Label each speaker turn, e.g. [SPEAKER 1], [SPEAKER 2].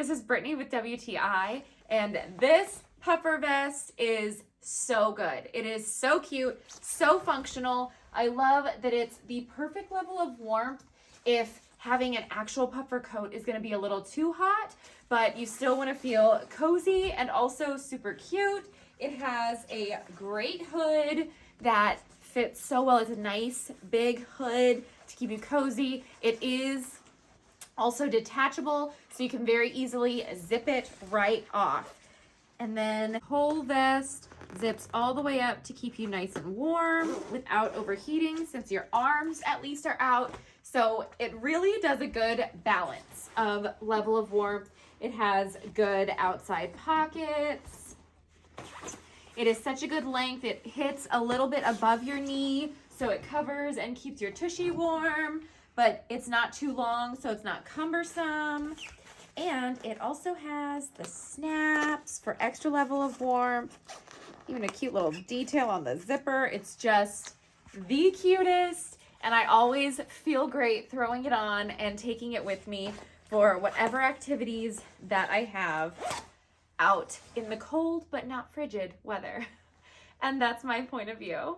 [SPEAKER 1] This is Brittany with WTI, and this puffer vest is so good. It is so cute, so functional. I love that it's the perfect level of warmth if having an actual puffer coat is going to be a little too hot, but you still want to feel cozy and also super cute. It has a great hood that fits so well. It's a nice big hood to keep you cozy. It is also detachable, so you can very easily zip it right off. And then the whole vest zips all the way up to keep you nice and warm without overheating, since your arms at least are out. So it really does a good balance of level of warmth. It has good outside pockets. It is such a good length. It hits a little bit above your knee, so it covers and keeps your tushy warm, but it's not too long, so it's not cumbersome. And it also has the snaps for extra level of warmth. Even a cute little detail on the zipper. It's just the cutest, and I always feel great throwing it on and taking it with me for whatever activities that I have out in the cold but not frigid weather. And that's my point of view.